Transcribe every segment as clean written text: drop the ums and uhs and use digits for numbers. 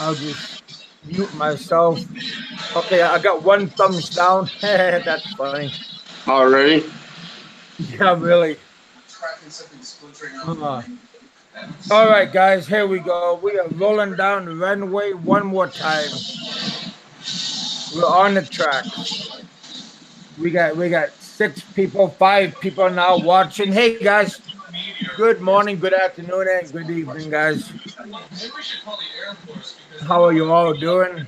I'll just mute myself. Okay, I got one thumbs down. That's funny. Already? Yeah, really. All right, guys, here we go. We are rolling down the runway one more time. We're on the tracks. We got 6 people, 5 people now watching. Hey, guys. Good morning, good afternoon, and good evening, guys. How are you all doing?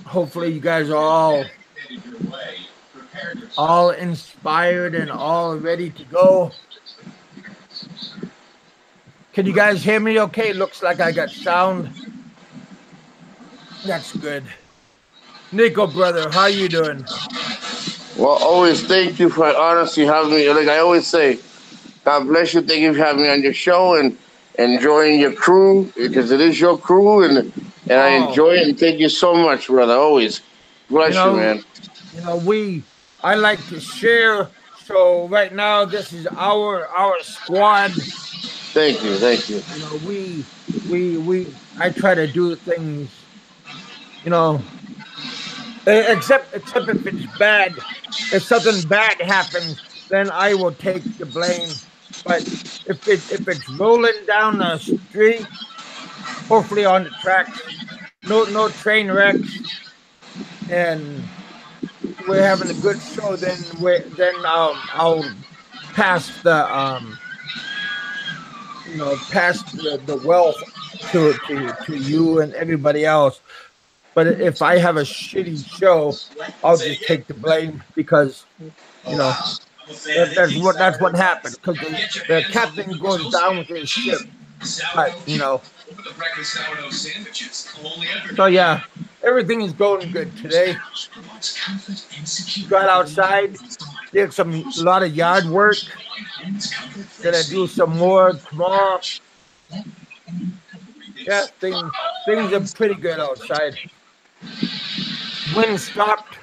Hopefully, you guys are all inspired and all ready to go. Can you guys hear me okay? Looks like I got sound. That's good. Nico, brother, how you doing? Well, always thank you for honestly having me. Like I always say, God bless you. Thank you for having me on your show and enjoying your crew because it is your crew and I enjoy it and thank you so much, brother. Always bless you, man. I like to share. So right now, this is our squad. Thank you. I try to do things, except if it's bad. If something bad happens, then I will take the blame. But if it's rolling down the street, hopefully on the tracks, no train wrecks, and we're having a good show, then I'll pass the the wealth to you and everybody else. But if I have a shitty show, I'll just take the blame because that's what happened. Because the captain goes down with his ship, but So yeah, everything is going good today. Got outside, did a lot of yard work. Gonna do some more tomorrow. Yeah, things are pretty good outside. Wind stopped.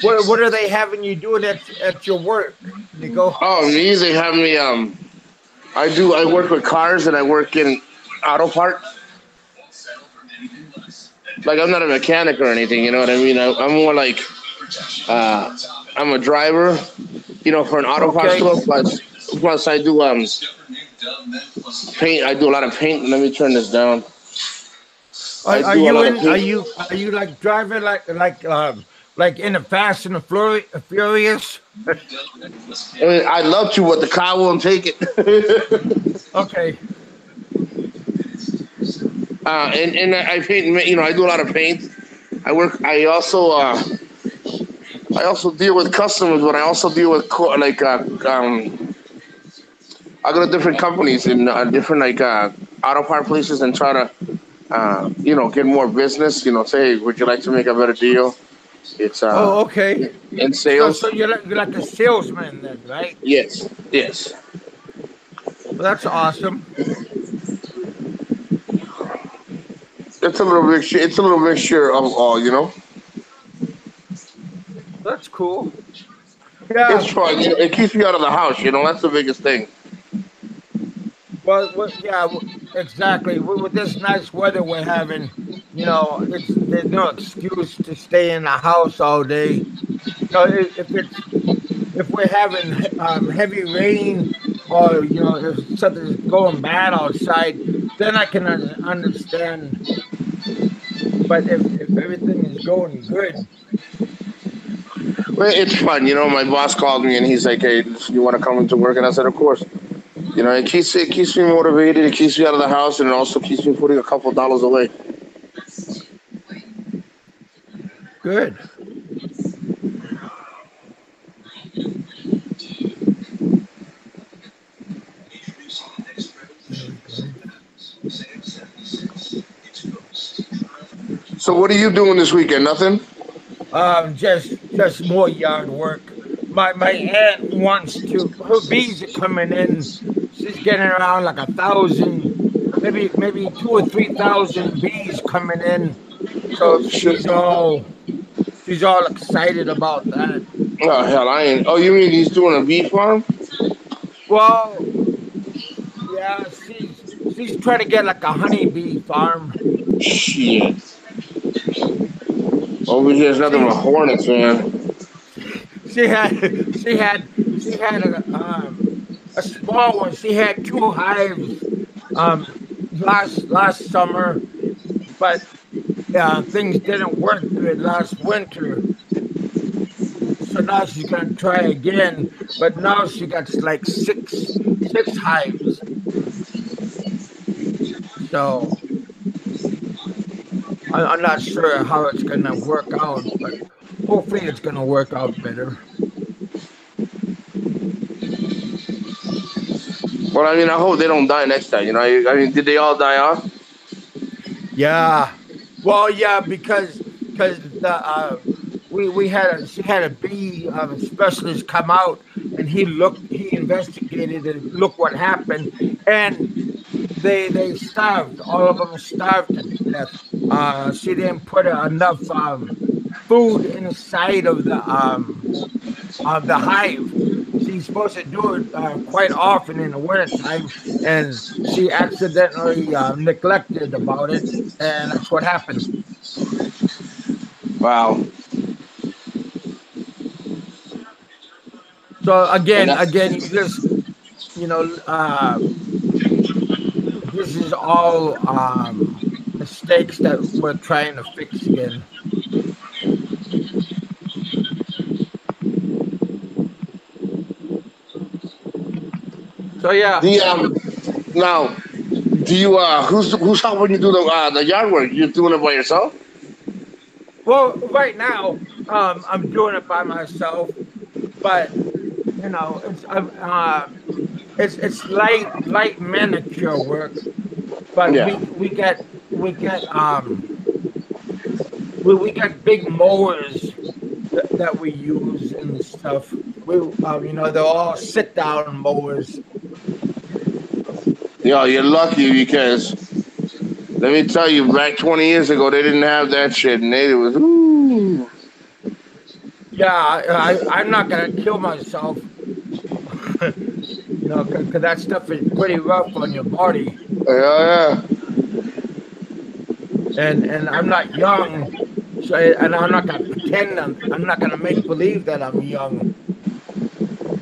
What are they having you doing at your work, Nico? Oh, me, they have me. I work with cars and I work in auto parts. Like I'm not a mechanic or anything, you know what I mean? I'm more like I'm a driver, for an auto parts store. Plus I do paint. I do a lot of paint. Let me turn this down. Are you like driving like in the Fast and the Furious? I love to, but the car won't take it. Okay. And I paint. I do a lot of paint. I work. I also deal with customers, but I also deal with I go to different companies and different auto part places and try to get more business. Say, hey, would you like to make a better deal? It's okay. In sales. So you're like a salesman then, right? Yes. Well, that's awesome. It's a little mixture of all, That's cool. Yeah, it's fun. It keeps me out of the house. That's the biggest thing. Well, exactly. With this nice weather we're having, there's no excuse to stay in the house all day. If we're having heavy rain or if something's going bad outside, then I can understand. But if everything is going good, well, it's fun. My boss called me and he's like, "Hey, you want to come into work?" And I said, "Of course." It keeps me motivated. It keeps me out of the house, and it also keeps me putting a couple dollars away. Good. So what are you doing this weekend? Nothing? Just more yard work. My aunt wants to. Her bees are coming in. She's getting around like 1,000, maybe 2,000 or 3,000 bees coming in. So she's all excited about that. Oh hell, I ain't. Oh, you mean he's doing a bee farm? Well, yeah, she's trying to get like a honeybee farm. Shit. Over here, there's nothing but She hornets, man. she had she had a small one. She had two hives last summer, but things didn't work good last winter. So now she's gonna try again, but now she got like six hives. So I'm not sure how it's gonna work out, but hopefully it's gonna work out better. Well, I mean, I hope they don't die next time. You know, I mean, did they all die off? Yeah, well, yeah, because the we had she had a bee specialist come out and he investigated and look what happened, and they starved, all of them starved to death. She didn't put enough food inside of the hive. She's supposed to do it quite often in the wintertime, and she accidentally neglected about it, and that's what happened. Wow. So And again, you just you know, this is all mistakes that we're trying to fix again. So yeah. the now, do you who's helping you do the yard work? You're doing it by yourself? Well, right now, I'm doing it by myself, but you know, it's light manicure work, but Yeah. we get we got big mowers that we use and stuff. We you know, they're all sit down mowers. Yo, you're lucky because let me tell you, back 20 years ago, they didn't have that shit, and it was ooh. Yeah, I'm not gonna kill myself, you know, because that stuff is pretty rough on your body, Yeah, and I'm not young, so and I'm not gonna pretend I'm not gonna make believe that I'm young.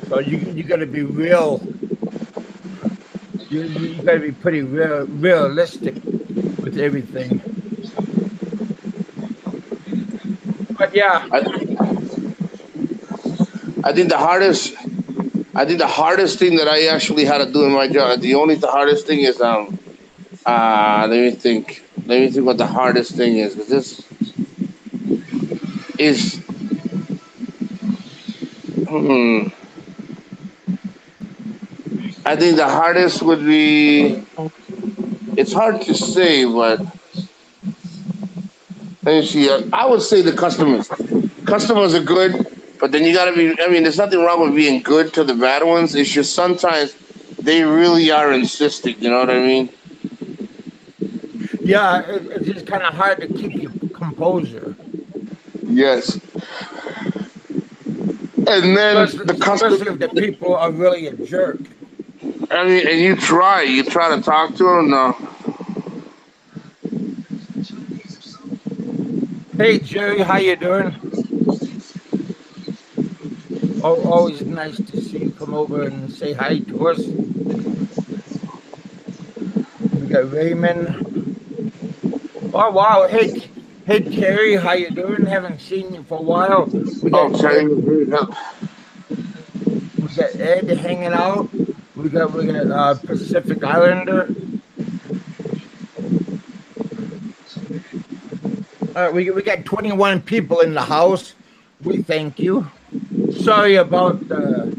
So you gotta be real. You gotta be pretty realistic with everything. But yeah, yeah. I think the hardest thing that I actually had to do in my job, the hardest thing is let me think what the hardest thing is, because this is hmm, I think the hardest would be, it's hard to say, but let me see. I would say the customers. Customers are good, but then you gotta be. I mean, there's nothing wrong with being good to the bad ones. It's just sometimes they really are insisting. You know what I mean? yeah, it's just kind of hard to keep your composure, Yes. And then the customer. especially if the people are really a jerk. I mean, and you try to talk to them. No. Hey Jerry, how you doing? Oh, always nice to see you come over and say hi to us. We got Raymond. Oh wow, hey Terry, how you doing? Haven't seen you for a while. We got Okay. we got Ed hanging out. We got Pacific Islander. We got 21 people in the house. We thank you. Sorry about the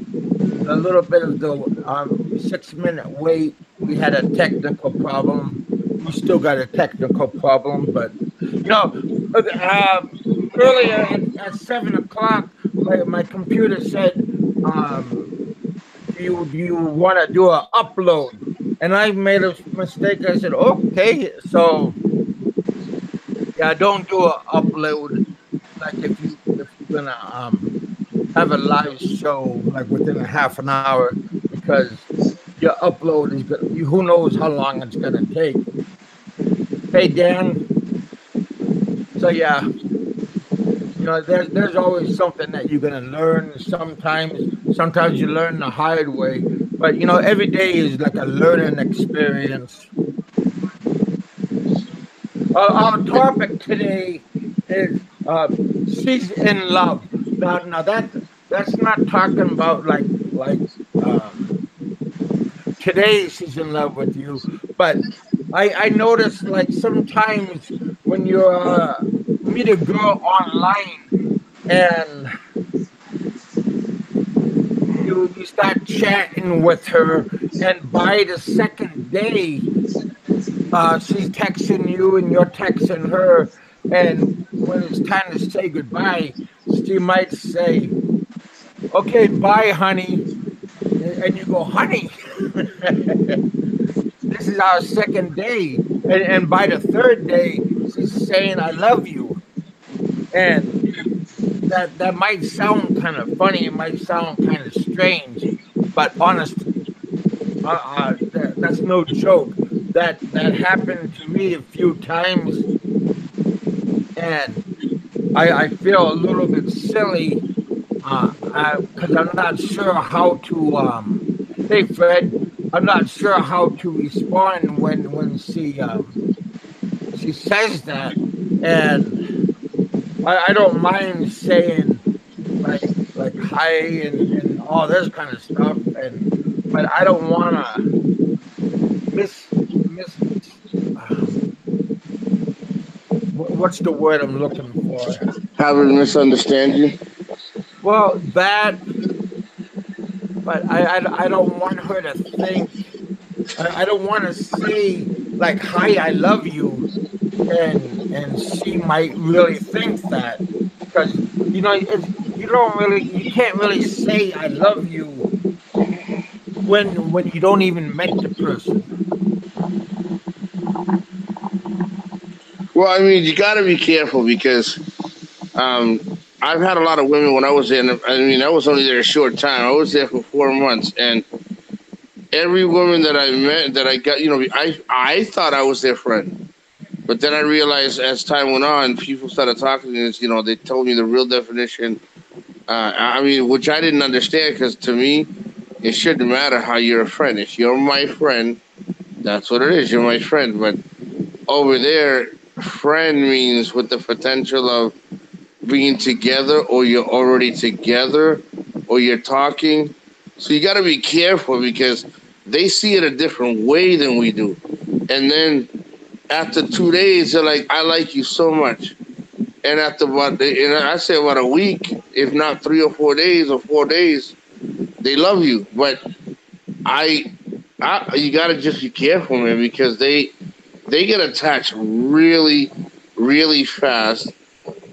little bit of the 6 minute wait. We had a technical problem. We still got a technical problem, but you know, earlier at 7 o'clock, my computer said, do you want to do an upload?" And I made a mistake. I said, "Okay, so yeah, don't do an upload. Like if you're gonna have a live show like within a half an hour because your upload is good. Who knows how long it's gonna take? Hey Dan. So yeah, there's always something that you're gonna learn. Sometimes you learn the hard way, but every day is like a learning experience. Our topic today is she's in love. Now that's not talking about like today she's in love with you, but I notice like sometimes when you meet a girl online and you start chatting with her, and by the second day she's texting you and you're texting her, and when it's time to say goodbye, she might say, "Okay, bye, honey," and you go, "Honey." This is our second day, and by the third day, she's saying, "I love you," and that might sound kind of funny, it might sound kind of strange, but honestly, that's no joke. That happened to me a few times, and I feel a little bit silly because I'm not sure how to. Hey Fred, I'm not sure how to respond when she says that, and I don't mind saying like hi and all this kind of stuff, but I don't want to miss what's the word I'm looking for? Have her misunderstand you. Well, that, but I don't want her to think. I don't want to say like hi, I love you, and she might really think that because you can't really say I love you when you don't even met the person. Well, I mean, you got to be careful because I've had a lot of women when I was in. I mean, I was only there a short time. I was there for 4 months, and every woman that I met that I got, I thought I was their friend, but then I realized as time went on, people started talking to us. They told me the real definition. I mean, which I didn't understand because to me, it shouldn't matter how you're a friend. If you're my friend, that's what it is. You're my friend. But over there, friend means with the potential of being together, or you're already together, or you're talking. So you got to be careful because they see it a different way than we do. And then after 2 days, they're like, "I like you so much." And after I say about a week, if not 3 or 4 days or 4 days, they love you. But I, you got to just be careful, man, because they get attached really, really fast.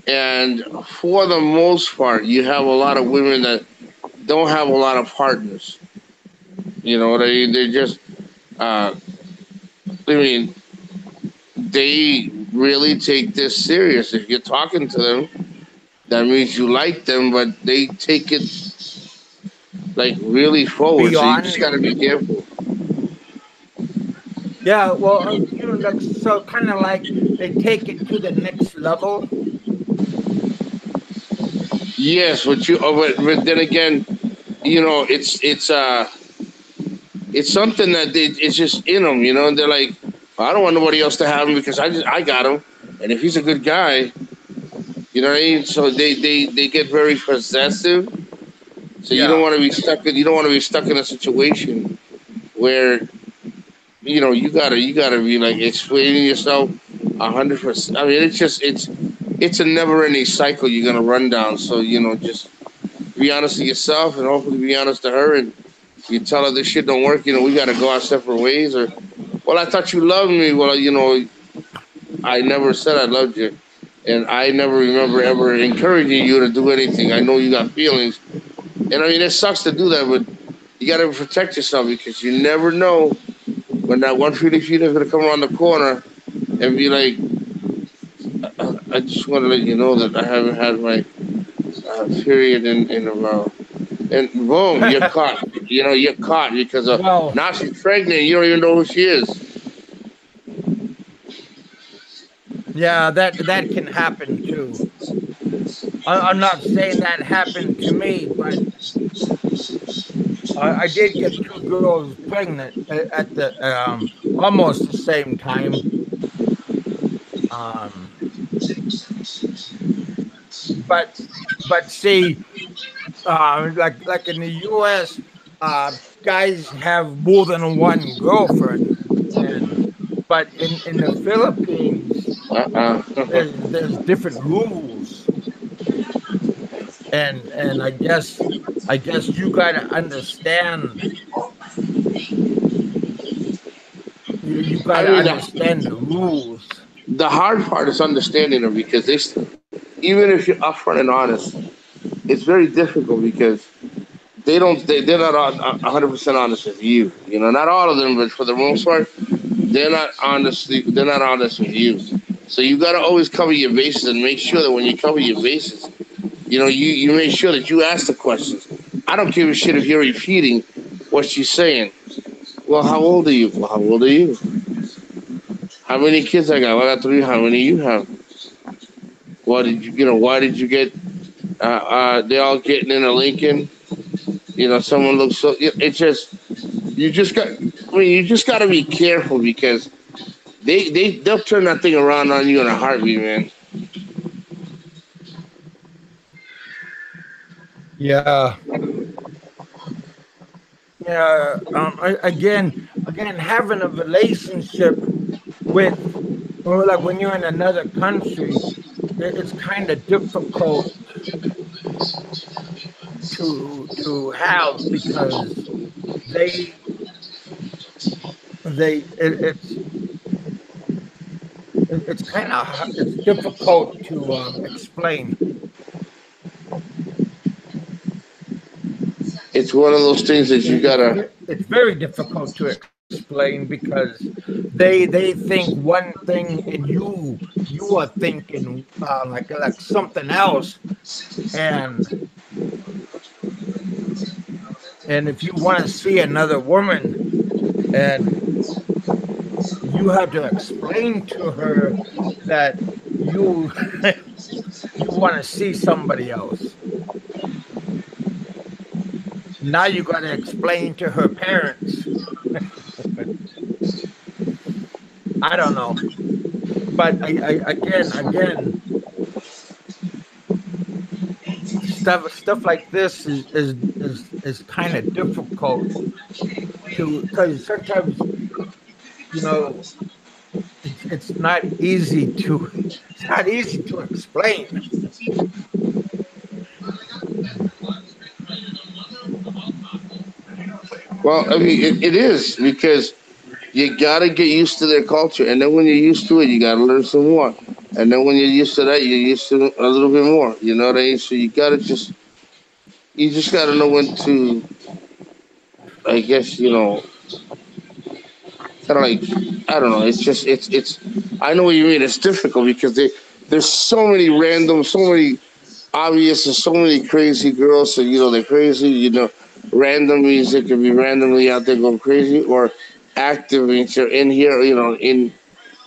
And for the most part, you have a lot of women that don't have a lot of partners. You know, they just, I mean, they really take this serious. If you're talking to them, that means you like them, but they take it like really forward. So you just Beyond, got to be careful. yeah. Well, like so, kind of like they take it to the next level. Yes, but then again, it's something that it's just in them. They're like, I don't want nobody else to have him because I got him, and if he's a good guy, you know what I mean. So they get very possessive. So you don't Yeah. want to be stuck. You don't want to be stuck in a situation where you gotta be like explaining yourself 100%. I mean, it's a never ending cycle you're gonna run down. So just be honest to yourself and hopefully be honest to her. And you tell her this shit don't work. We gotta go our separate ways. Or, well, I thought you loved me. Well, I never said I loved you, and I never remember ever encouraging you to do anything. I know you got feelings, and I mean it sucks to do that, but you gotta protect yourself because you never know when that one feeling is gonna come around the corner and be like, I just want to let you know that I haven't had my period in a row. And boom, you're caught. You're caught because Well, now she's pregnant. You don't even know who she is. yeah, that can happen too. I'm not saying that happened to me, but I did get two girls pregnant at the almost the same time. Um, but see, like in the U.S., guys have more than one girlfriend, and but in the Philippines, there's different rules, and I guess you gotta understand. You I gotta mean, understand the rules. the hard part is understanding them because even if you're upfront and honest, it's very difficult because they're not 100% honest with you. Not all of them, but for the most part, they're not honest with you. So you got to always cover your bases and make sure that when you cover your bases, you make sure that you ask the questions. I don't give a shit if you're repeating what she's saying. Well, how old are you? Well, how old are you? How many kids I got? Well, I got three. How many you have? Why did you get? They all getting in a Lincoln. Someone looks so. It's just you just got. I mean, you just got to be careful because they'll turn that thing around on you in a heartbeat, man. Yeah, yeah. Again, having a relationship with, or like when you're in another country, it's kind of difficult to have because they it's it's difficult to explain. It's one of those things that you gotta. It's very difficult to explain because they think one thing and you are thinking like something else, and if you want to see another woman and you have to explain to her that you you want to see somebody else. Now you got to explain to her parents. I don't know, but again, stuff like this is kind of difficult to, because sometimes you know it's not easy to explain. Well, I mean, it is because you gotta get used to their culture, and then when you're used to it, you gotta learn some more. And then when you're used to that, you're used to a little bit more. You know what I mean? So you just gotta know when to, I guess, kind of like, I don't know. It's just, I know what you mean. It's difficult because there's so many random, so many obvious, and so many crazy girls. So, they're crazy. Random means they could be randomly out there going crazy, or active means they're in here,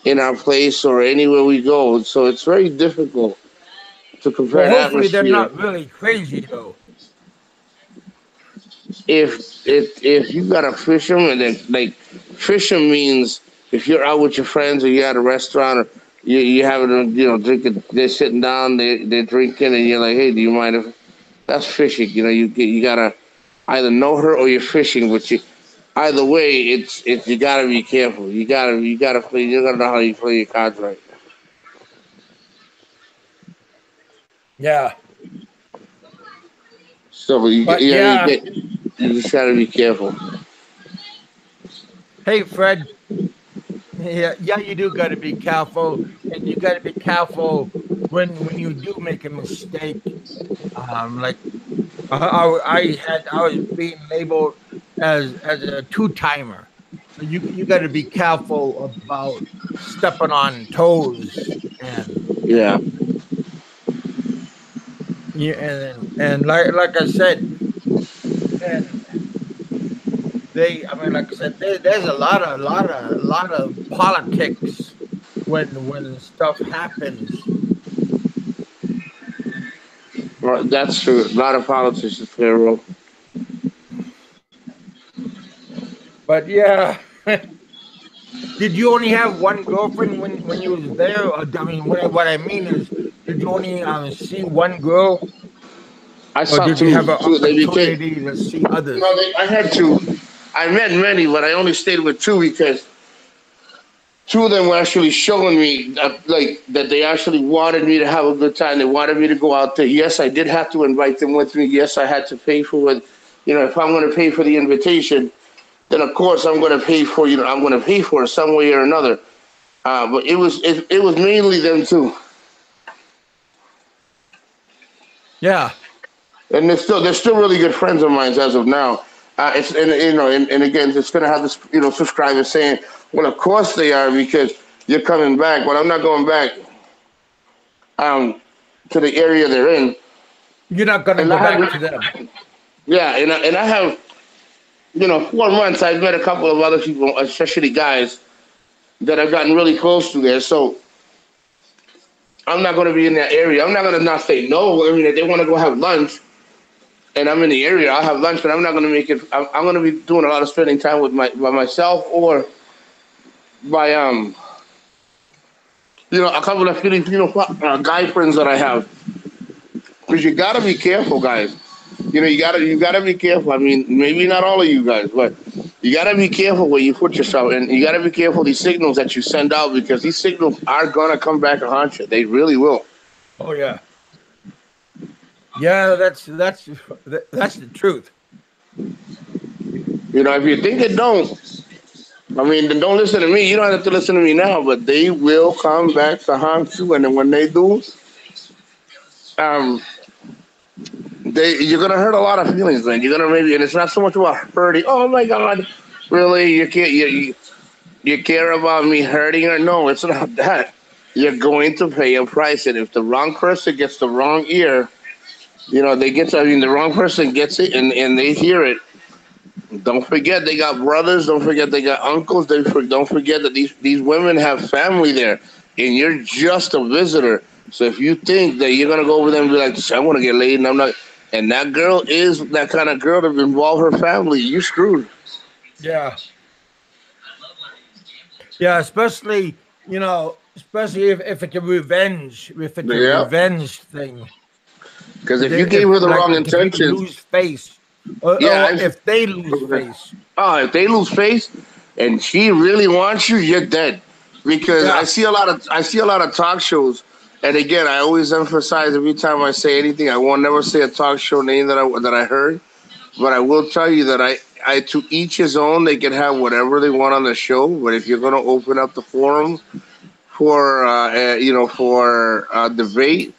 in our place or anywhere we go. So it's very difficult to compare Well, an hopefully they're atmosphere. not really crazy though. If you gotta fish them, and then like fish them means if you're out with your friends or you're at a restaurant or you having drinking, they're sitting down, they're drinking, and you're like, hey, do you mind if that's fishing? You gotta either know her or you're fishing, but either way, it's you gotta be careful. You gotta play. You gotta know how you play your cards right. Yeah, So but yeah. you just gotta be careful. Hey, Fred. Yeah, you do got to be careful, and you got to be careful when you do make a mistake. Like I was being labeled as a two timer, so you got to be careful about stepping on toes, and Yeah. Yeah, and like I said, and I mean, like I said, there's a lot of politics when stuff happens. Well, that's true. A lot of politicians play a role. But yeah, did you only have one girlfriend when you was there? Or, I mean, what I mean is, did you only see one girl, I or saw did you have an two. They became. opportunity to see No, others? I had two. I met many, but I only stayed with two because two of them were actually showing me that, like, that they actually wanted me to have a good time. They wanted me to go out there. Yes, I did have to invite them with me. Yes, I had to pay for it. You know, if I'm going to pay for the invitation, then of course I'm going to pay for. You know, I'm going to pay for it some way or another. But it was mainly them two, Yeah, and they're still really good friends of mine as of now. It's and you know and again it's gonna have this subscribers saying, well, of course they are because you're coming back. Well, I'm not going back um to the area they're in, you're not gonna and go I back to have them. yeah, and I have 4 months. I've met a couple of other people, especially guys that I've gotten really close to there. So I'm not going to be in that area. I'm not going to not say no. I mean, if they want to go have lunch and I'm in the area, I'll have lunch, but I'm not going to make it. I'm going to be doing a lot of spending time with by myself or by a couple of Filipino guy friends that I have. Because you got to be careful, guys. You gotta be careful. I mean, maybe not all of you guys, but you gotta be careful where you put yourself, and you gotta be careful these signals that you send out because these signals are gonna come back and haunt you. They really will. Oh yeah, yeah. That's the truth. If you think it don't, I mean, then don't listen to me. You don't have to listen to me now, but they will come back to haunt you, and then when they do, um, you're gonna hurt a lot of feelings, man. You're gonna maybe, and it's not so much about hurting. Oh my God, really? You can't. You care about me hurting her? No, it's not that. You're going to pay a price, and if the wrong person gets the wrong ear, the wrong person gets it, and they hear it. Don't forget they got brothers. Don't forget they got uncles. Don't forget that these women have family there, and you're just a visitor. So if you think that you're gonna go over there and be like, I want to get laid, and I'm not, and that girl is that kind of girl that involve her family, you screwed. Yeah, yeah. Especially if it's a revenge, if it's a Yeah, revenge thing. because if you gave If her the wrong like if you intentions, lose face, or yeah. if they lose face. Oh, if they lose face and she really wants you, you're dead. Because Yeah. I see a lot of talk shows, and again, I always emphasize every time I say anything, I won't never say a talk show name that I heard, but I will tell you that I to each his own. They can have whatever they want on the show, but if you're gonna open up the forum for debate,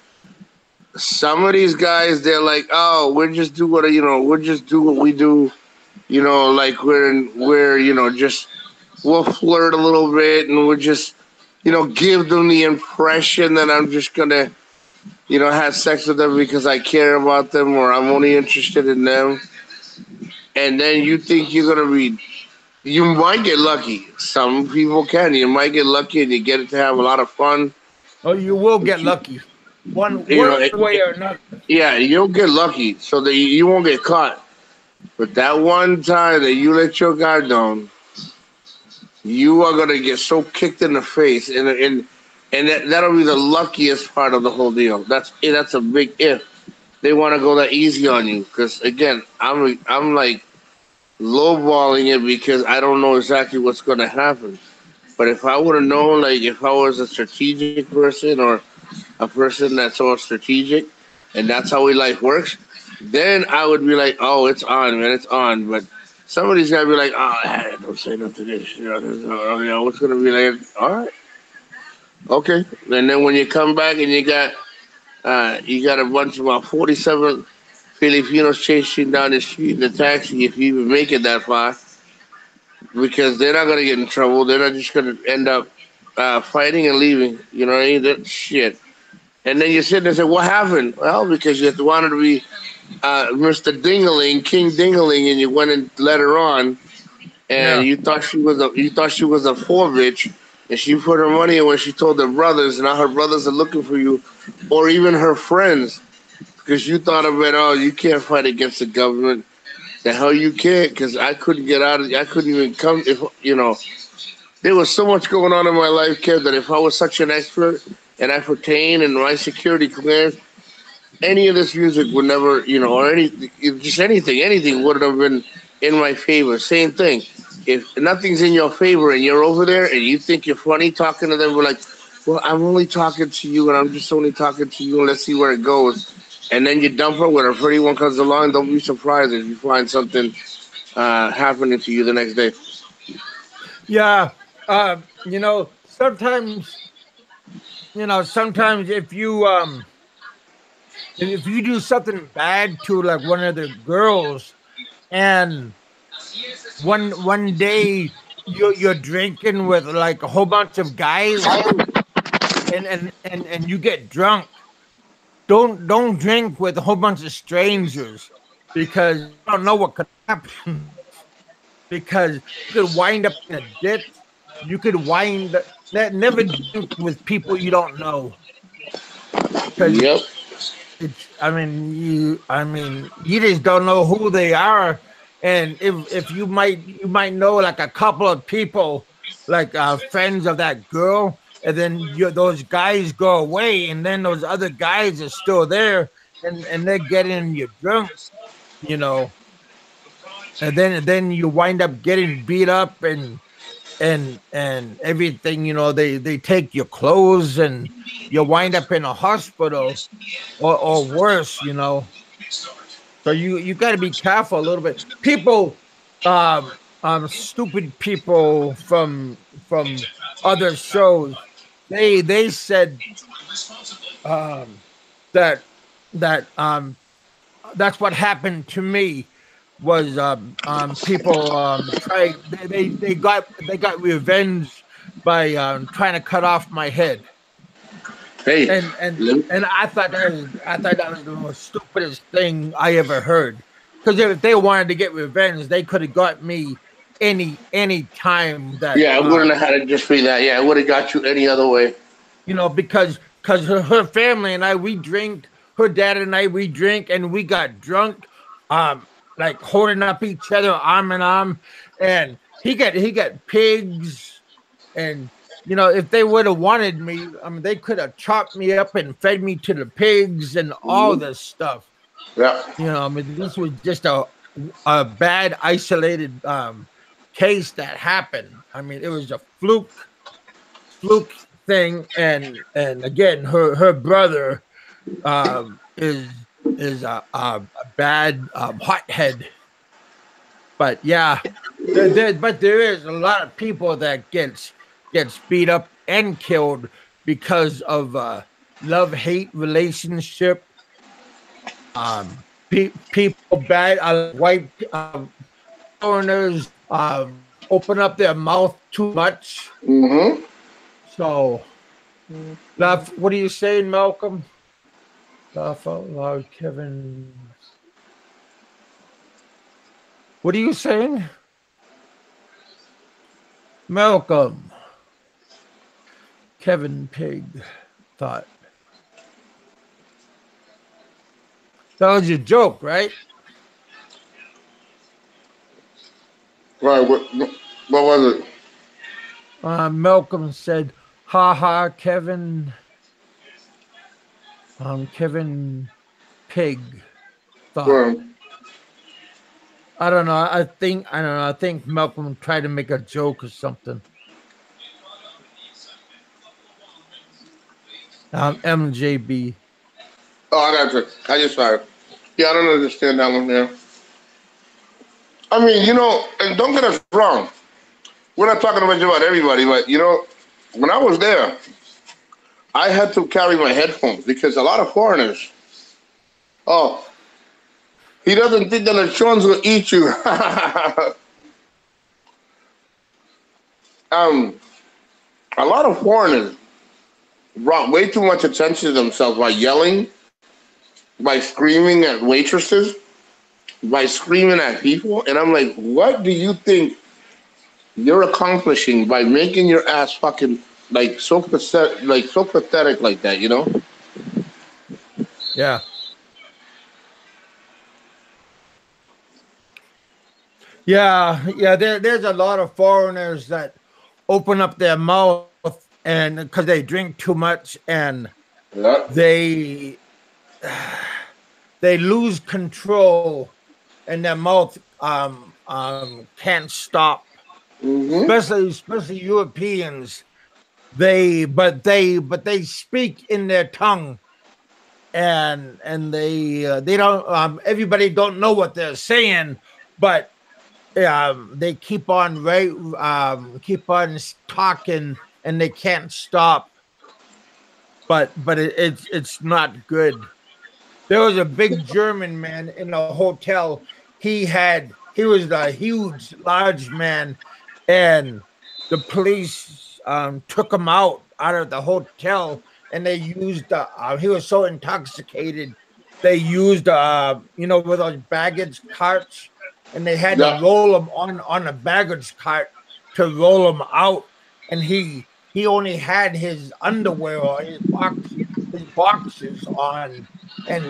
some of these guys they're like, oh, we'll just do what we do, like we're just we'll flirt a little bit and we'll just give them the impression that I'm just gonna have sex with them because I care about them or I'm only interested in them, and then you think you're gonna be you might get lucky. Some people can. You might get lucky and you get to have a lot of fun. Oh, you will get But lucky, you know one way or another. yeah, you'll get lucky so that you won't get caught. But that one time that you let your guard down, you are gonna get so kicked in the face, and that'll be the luckiest part of the whole deal. That's a big if. They want to go that easy on you because again, I'm like lowballing it because I don't know exactly what's gonna happen. But if I would have known, like if I was a strategic person or a person that's all strategic, and that's how life works, then I would be like, oh, it's on, man, it's on. But somebody's gotta be like, oh, don't say nothing to this. What's gonna be like? All right, okay. And then when you come back and you got a bunch of about 47 Filipinos chasing down the street in the taxi, if you even make it that far, because they're not gonna get in trouble. They're not just gonna end up fighting and leaving. You know what I mean? That shit. And then you sit there and say, what happened? Well, because you wanted to be Mr. Dingaling, King Dingaling, and you went and let her on, and Yeah. you thought she was a poor bitch, and she put her money away. She told her brothers, and now her brothers are looking for you, or even her friends, because you thought of it. Oh, you can't fight against the government. The hell you can't, because I couldn't get out of. I couldn't even come. If you know, there was so much going on in my life, Kev, that if I was such an expert and I pertain and my security clearance, any of this music would never, or just anything would have been in my favor. Same thing. If nothing's in your favor and you're over there and you think you're funny talking to them, we're like, well, I'm only talking to you and I'm just only talking to you and let's see where it goes. And then you dump her when a pretty one comes along. Don't be surprised if you find something happening to you the next day. Yeah. Sometimes, sometimes if you do something bad to like one of the girls, and one day you're drinking with like a whole bunch of guys, and you get drunk, don't drink with a whole bunch of strangers, because you don't know what could happen. Because you could wind up in a ditch. You could never drink with people you don't know, because Yep. you just don't know who they are. And if you might know like a couple of people, like friends of that girl, and then those guys go away, and then those other guys are still there, and they're getting you drunk, you know, and then you wind up getting beat up, and everything, they take your clothes, and you wind up in a hospital, or worse, so you got to be careful a little bit. People, stupid people from other shows, they said that that that's what happened to me. Was people try they got revenge by trying to cut off my head. Hey, And I thought that was the most stupidest thing I ever heard. Because if they wanted to get revenge, they could have got me any time that yeah, I wouldn't have had it just be that. Yeah, I would have got you any other way. because her family and I, we drink. Her dad and I, we drink, and we got drunk, like holding up each other arm in arm, and he got pigs. And if they would have wanted me, they could have chopped me up and fed me to the pigs and all this stuff. Yeah. This was just a bad isolated case that happened. It was a fluke thing, and again, her brother is a bad hothead. But yeah, but there is a lot of people that gets beat up and killed because of love-hate relationship. People bad, white foreigners open up their mouth too much. Mm-hmm. So, what are you saying, Malcolm? Laugh out loud, Kevin. What are you saying, Malcolm? Kevin Pig thought that was your joke, right? Right. What was it? Malcolm said, "Ha ha, Kevin." Kevin Pig thought. Well, I don't know. I think Malcolm tried to make a joke or something. MJB. oh, I got you. I just saw it. Yeah, I don't understand that one. Yeah. I mean, and don't get us wrong. We're not talking about everybody, but when I was there, I had to carry my headphones because a lot of foreigners. Oh, he doesn't think that the Lechons will eat you. A lot of foreigners, brought way too much attention to themselves by yelling, by screaming at waitresses, by screaming at people. And I'm like, what do you think you're accomplishing by making your ass fucking so pathetic like that, you know? Yeah. Yeah. There's a lot of foreigners that open up their mouth and because they drink too much and Yeah. they lose control and their mouth can't stop. Mm-hmm. Especially Europeans. They speak in their tongue and they don't everybody don't know what they're saying, but they keep on talking and they can't stop. But it's not good. There was a big German man in a hotel. He was a huge, large man, and the police took him out of the hotel, and they used he was so intoxicated, they used with those baggage carts, and they had to Yeah. roll him on a baggage cart to roll him out, and he only had his underwear or his boxes on, and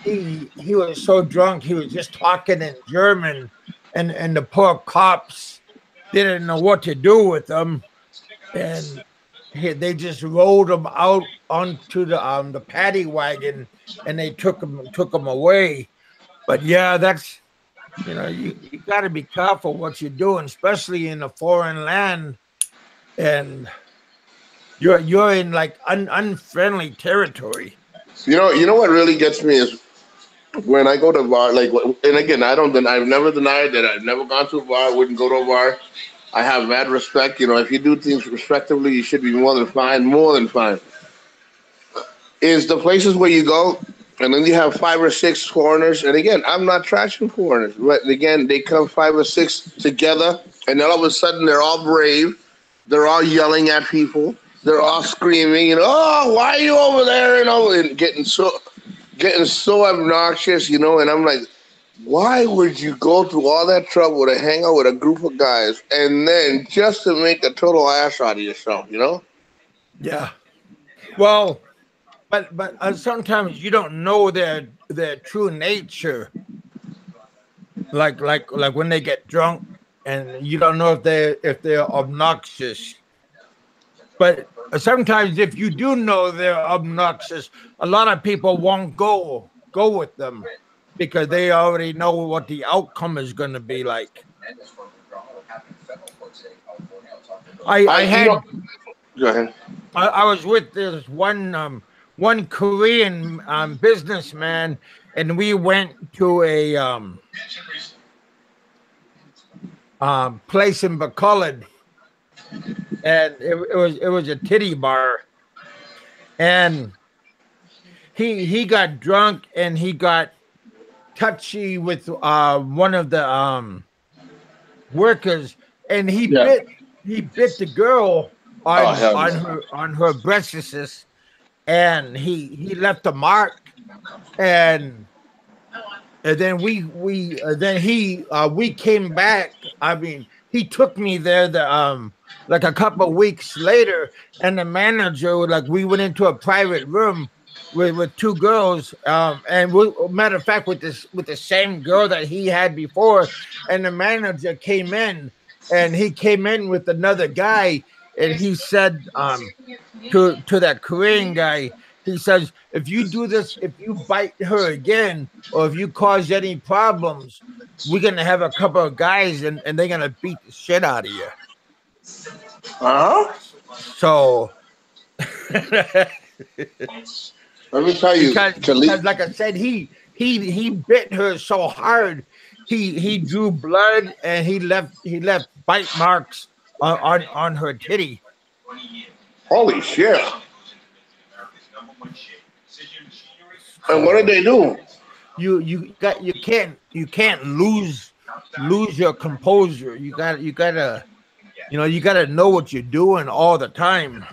he was so drunk he was just talking in German, and the poor cops didn't know what to do with him, and they just rolled him out onto the paddy wagon, and they took him away. But yeah, that's you got to be careful what you're doing, especially in a foreign land, and you're in like unfriendly territory. You know what really gets me is when I go to a bar, like, and again, I've never denied that I've never gone to a bar, wouldn't go to a bar. I have mad respect. You know, if you do things respectively, you should be more than fine, more than fine. Is the places where you go, and then you have five or six foreigners, and again, I'm not trashing foreigners, but again, they come five or six together, and then all of a sudden they're all brave, they're all yelling at people, they're all screaming, oh, why are you over there, and getting so obnoxious, and I'm like, why would you go through all that trouble to hang out with a group of guys and then just to make a total ass out of yourself? Yeah. Well, but sometimes you don't know their true nature. Like when they get drunk, and you don't know if they're obnoxious. But sometimes if you do know they're obnoxious, a lot of people won't go with them because they already know what the outcome is going to be like. Go ahead. I was with this one Korean businessman, and we went to a place in Bacolod, and it was a titty bar, and he got drunk and he got touchy with one of the workers, and he bit the girl on her breasts, and he left a mark, and then we came back. I mean, he took me there like a couple of weeks later, and the manager, like, we went into a private room with two girls, and matter of fact, with the same girl that he had before, and the manager came in, and he came in with another guy, and he said to that Korean guy, he says, if you do this, if you bite her again, or if you cause any problems, we're gonna have a couple of guys, and they're gonna beat the shit out of you. So let me tell you, because like I said, he bit her so hard, he drew blood, and he left bite marks on her titty. Holy shit! And what did they do? You can't lose your composure. You gotta know what you're doing all the time.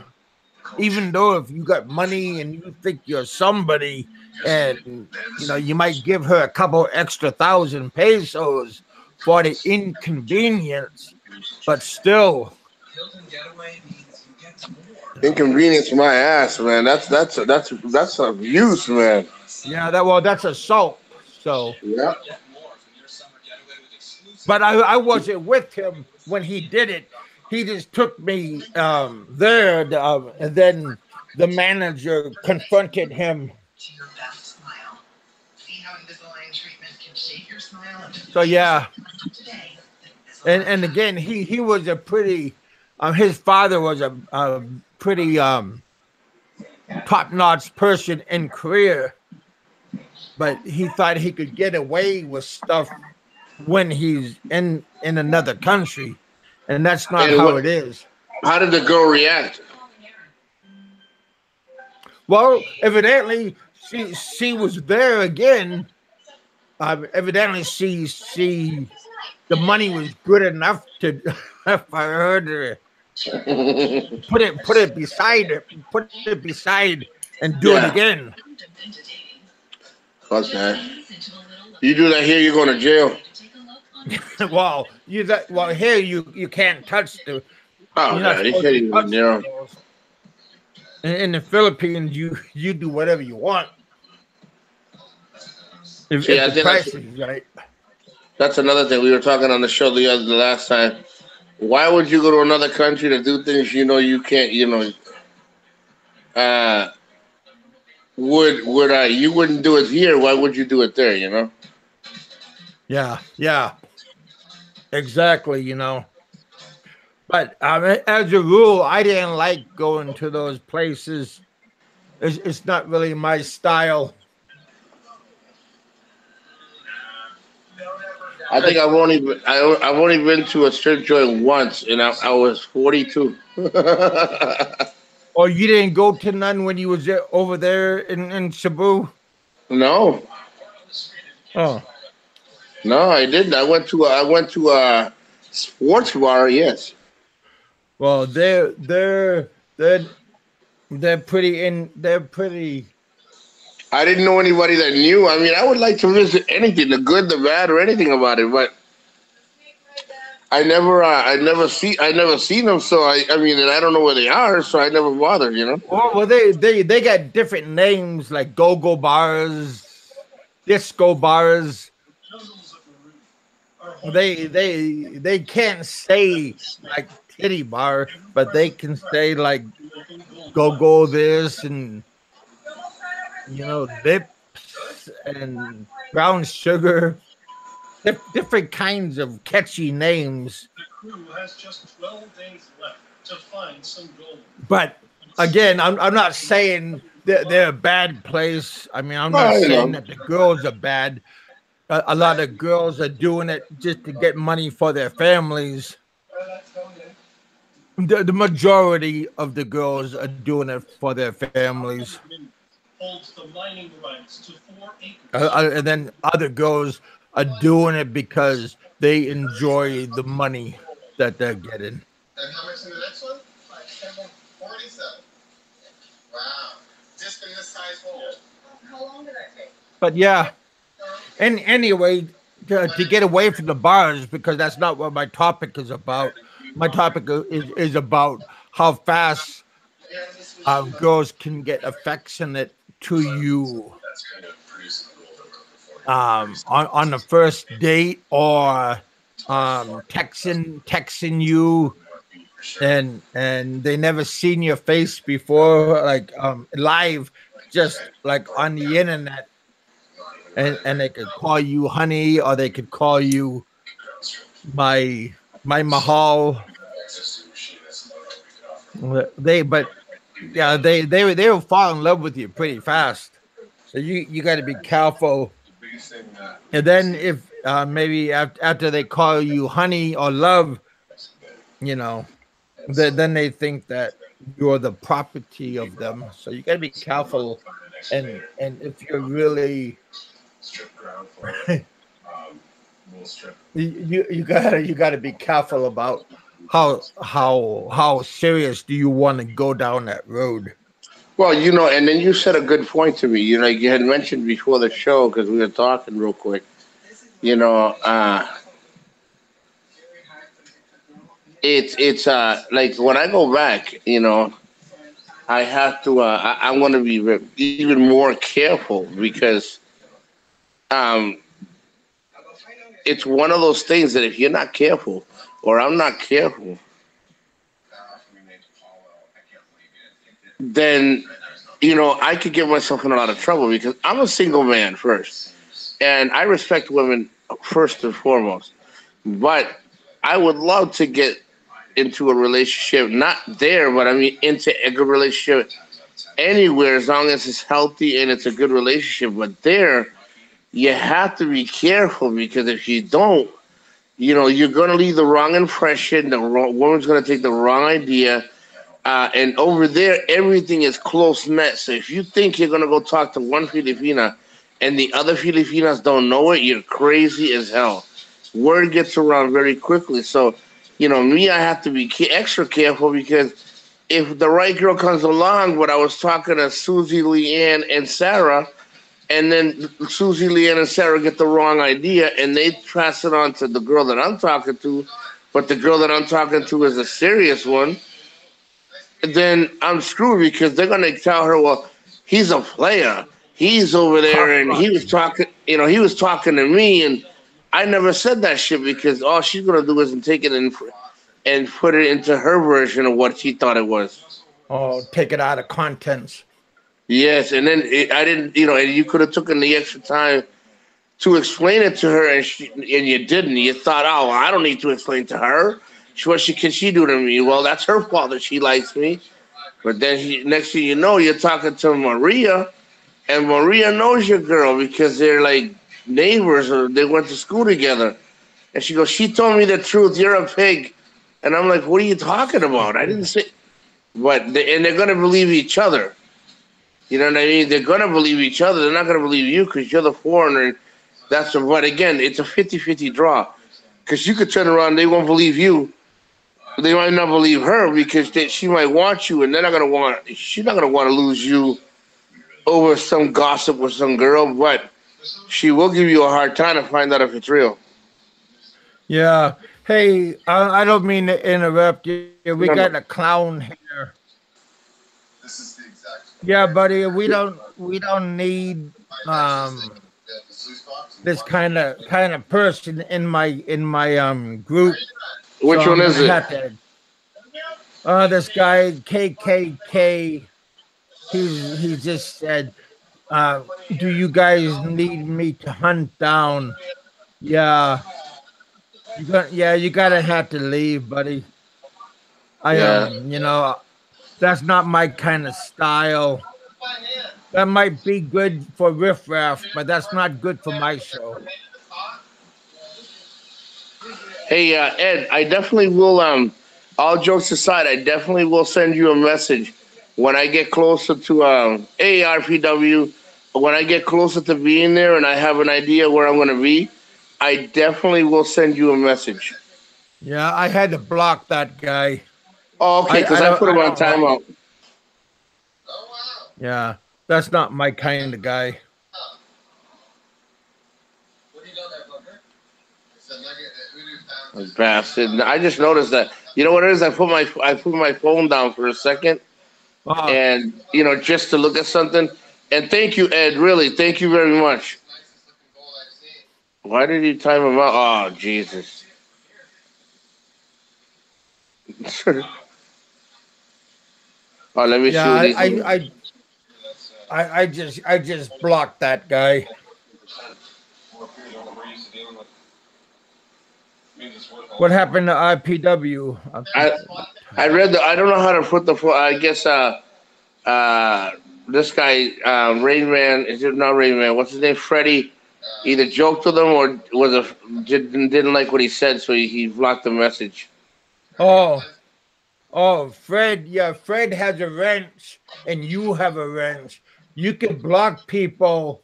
even though if you got money and you think you're somebody, and you know you might give her a couple extra thousand pesos for the inconvenience, but still. Inconvenience my ass, man. That's abuse, man. Yeah, that's assault. So, Yeah. but I wasn't with him when he did it. He just took me there, and then the manager confronted him. So yeah, and again, he was a pretty. His father was a pretty top-notch person in Korea, but he thought he could get away with stuff when he's in another country, and that's not And how it is. how did the girl react? Well, evidently she was there again. Evidently she the money was good enough to for her to put it beside and do it again. Okay. You do that here, you're going to jail. Well, here you can't touch the. Oh, You're not man, supposed to touch jail. those. In the Philippines, you do whatever you want. If the price is right. That's another thing we were talking on the show the last time. Why would you go to another country to do things you know you can't? You know, you wouldn't do it here? Why would you do it there? You know? Yeah, exactly. You know, but as a rule, I didn't like going to those places. It's not really my style. I think I've only been to a strip joint once, and I was 42. Or you didn't go to none when you was over there in Cebu? No. Oh. No, I didn't. I went to a sports bar. Yes. Well, they're pretty. I didn't know anybody that knew. I mean, I would like to visit anything, the good, the bad, or anything about it, but I never seen them. So I mean, and I don't know where they are, so I never bothered. You know. Well, they got different names like go-go bars, disco bars. They can't say like titty bar, but they can say like go this and lips and brown sugar, different kinds of catchy names. But again, I'm not saying they're a bad place. I mean, I'm not saying that the girls are bad. A lot of girls are doing it just to get money for their families. The majority of the girls are doing it for their families. And then other girls are doing it because they enjoy the money that they're getting. And how much in the next one? 47. Wow. Just in this size hole. How long did that take? But yeah. And anyway, to get away from the bars, because that's not what my topic is about. My topic is about how fast girls can get affectionate to you on the first date, or texting you, and they never seen your face before, like live, just like on the internet. And they could call you honey, or they could call you my mahal. They will fall in love with you pretty fast. So you got to be careful. And then if maybe after they call you honey or love, then they think that you're the property of them. So you got to be careful. And if you're really you gotta be careful about how serious do you want to go down that road? Well, and then you said a good point to me. Like you had mentioned before the show, because we were talking real quick. You know, uh, it's like when I go back, I have to. I'm going to be even more careful because um, it's one of those things that if you're not careful, or I'm not careful, then I could get myself in a lot of trouble because I'm a single man first, and I respect women first and foremost. But I would love to get into a relationship, not there, but I mean into a good relationship anywhere as long as it's healthy and it's a good relationship. But there, you have to be careful because if you don't, you're going to leave the wrong impression. The wrong, woman's going to take the wrong idea. And over there, everything is close knit. So if you think you're going to go talk to one Filipina and the other Filipinas don't know it, you're crazy as hell. Word gets around very quickly. So, me, I have to be extra careful because if the right girl comes along, but I was talking to Susie, Leanne, and Sarah, and then Susie, Leanne, and Sarah get the wrong idea, and they pass it on to the girl that I'm talking to, but the girl that I'm talking to is a serious one, then I'm screwed because they're gonna tell her, well, he's a player. He's over there, and he was talking. He was talking to me, and I never said that shit because all she's gonna do is take it and put it into her version of what she thought it was. Oh, take it out of contents. Yes, and then I didn't, and you could have taken the extra time to explain it to her, and you didn't. You thought, oh, well, I don't need to explain to her. What can she do to me? Well, that's her fault that she likes me. But then next thing you know, you're talking to Maria, and Maria knows your girl because they're like neighbors or they went to school together. And she goes, she told me the truth. You're a pig. And I'm like, what are you talking about? I didn't say. And they're gonna believe each other. You know what I mean? They're gonna believe each other. They're not gonna believe you because you're the foreigner. But again, it's a 50-50 draw. Because you could turn around, they won't believe you. They might not believe her because she might want you, and she's not gonna want to lose you over some gossip with some girl. But she will give you a hard time to find out if it's real. Yeah. Hey, I don't mean to interrupt you. We got a clown here. Yeah, buddy. We don't need this kind of person in my group. Which So one I'm is gonna it? have to. This guy KKK. He just said, "Do you guys need me to hunt down?" Yeah, you gotta have to leave, buddy. I Yeah. that's not my kind of style. That might be good for riffraff, but that's not good for my show. Hey, Ed, I definitely will. All jokes aside, I definitely will send you a message when I get closer to ARPW. When I get closer to being there and I have an idea where I'm going to be, I definitely will send you a message. Yeah, I had to block that guy. Oh, okay, because I put him I on don't like. timeout. Yeah, that's not my kind of guy. Bastard! I just noticed that. You know what it is? I put my phone down for a second, Oh, and just to look at something. And thank you, Ed. Really, thank you very much. Why did you time him out? Oh, Jesus. Oh, let me yeah, see what he's doing. I just blocked that guy. What happened to IPW? I I read the. I don't know how to put the. I guess uh this guy Rain Man, is it not Rain Man? What's his name? Freddie. Either joked with him or didn't like what he said, so he blocked the message. Oh, oh, Fred. Yeah, Fred has a wrench, and you have a wrench. You can block people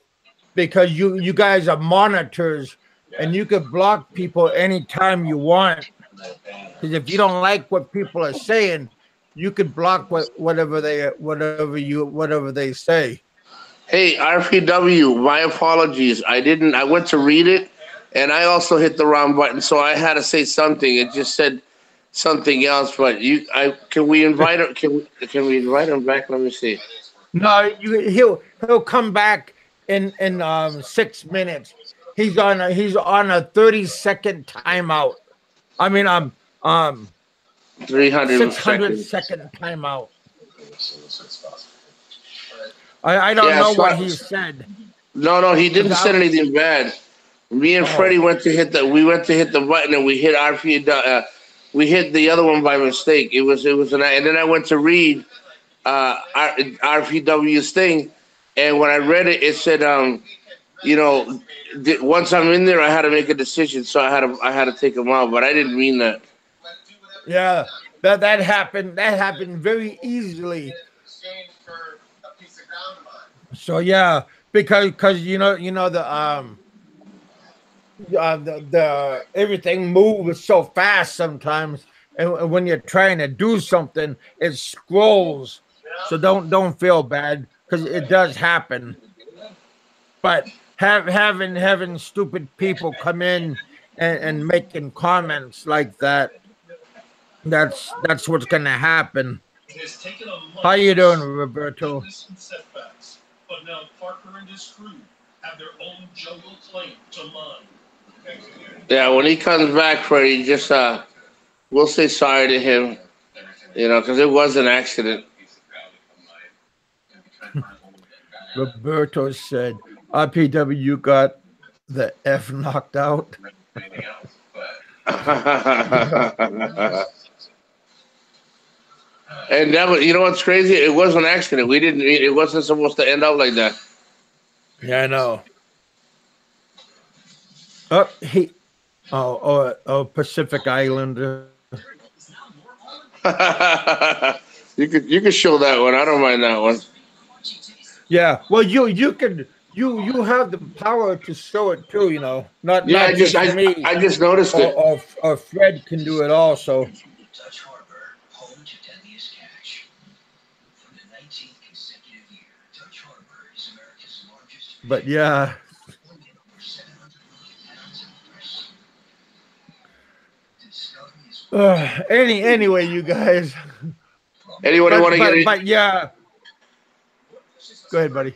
because you guys are monitors, and you can block people anytime you want. Because if you don't like what people are saying, you could block whatever they say. Hey, RPW, my apologies. I went to read it, and I also hit the wrong button, so I had to say something. It just said something else. But can we invite him? Can we invite him back? Let me see. No, he'll come back in 6 minutes. He's on a 30-second timeout. I mean 300 600-second timeout. I don't know what he said. No, he didn't say anything bad. Me and Freddie went to hit the button, and we hit we hit the other one by mistake. It was and then I went to read RPW's thing, and when I read it, it said once I'm in there, I had to make a decision, so I had to take him out, but I didn't mean that. Yeah, that happened. That happened very easily. So yeah, because the everything moves so fast sometimes, and when you're trying to do something, it scrolls. So don't feel bad, because it does happen. But having stupid people come in and making comments like that, that's what's gonna happen. How you doing, Roberto? But now Parker and his crew have their own jungle claim to mine. Yeah, when he comes back, Freddie, just we'll say sorry to him, because it was an accident. Roberto said, RPW got the F knocked out. And that was, what's crazy? It was an accident. It wasn't supposed to end up like that. Yeah, I know. Pacific Islander. You could show that one. I don't mind that one. Yeah, well, you have the power to show it too. Not just me. I just noticed it. Or Fred can do it also. But yeah. Anyway, you guys. Anybody want to get it? But yeah. Go ahead, buddy.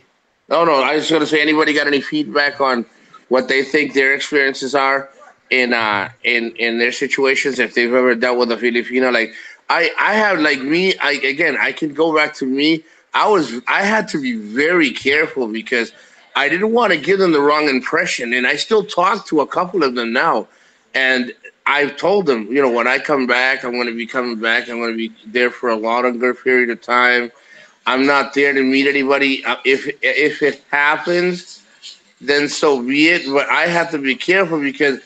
No. I was going to say, anybody got any feedback on what they think their experiences are in their situations, if they've ever dealt with a Filipino? Like I have, like me. I can go back to me. I had to be very careful because I didn't want to give them the wrong impression, and I still talk to a couple of them now, and I've told them, when I come back, I'm going to be coming back. I'm going to be there for a longer period of time. I'm not there to meet anybody. If it happens, then so be it. But I have to be careful because,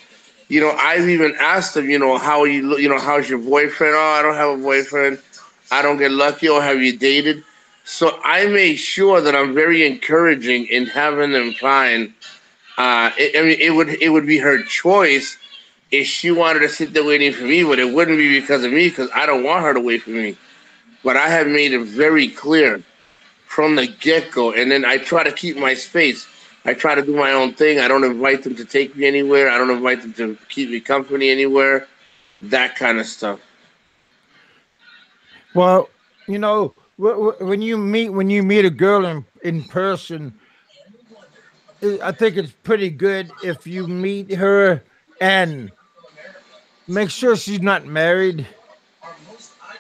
I've even asked them, how are you? How's your boyfriend? Oh, I don't have a boyfriend. I don't get lucky. Or have you dated? So I make sure that I'm very encouraging in having them find. It would be her choice if she wanted to sit there waiting for me, but it wouldn't be because of me, because I don't want her to wait for me. But I have made it very clear from the get-go, and then I try to keep my space. I try to do my own thing. I don't invite them to take me anywhere. I don't invite them to keep me company anywhere. That kind of stuff. Well, when you meet a girl in person, I think it's pretty good if you meet her and make sure she's not married.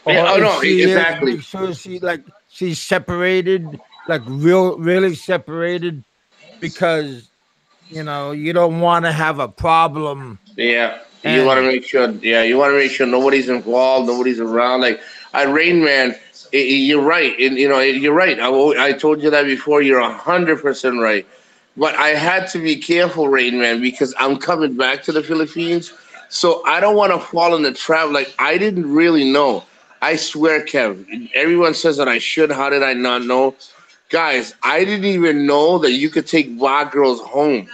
Exactly. Make sure she's separated, like really separated, because you don't want to have a problem. Yeah, you want to make sure. Yeah, you want to make sure nobody's involved, nobody's around. Like Rain Man, you're right, and you're right. I told you that before. You're 100% right. But I had to be careful, Rain Man, because I'm coming back to the Philippines, so I don't want to fall in the trap. Like I didn't really know. I swear, Kev, everyone says that I should. How did I not know? Guys, I didn't even know that you could take black girls home.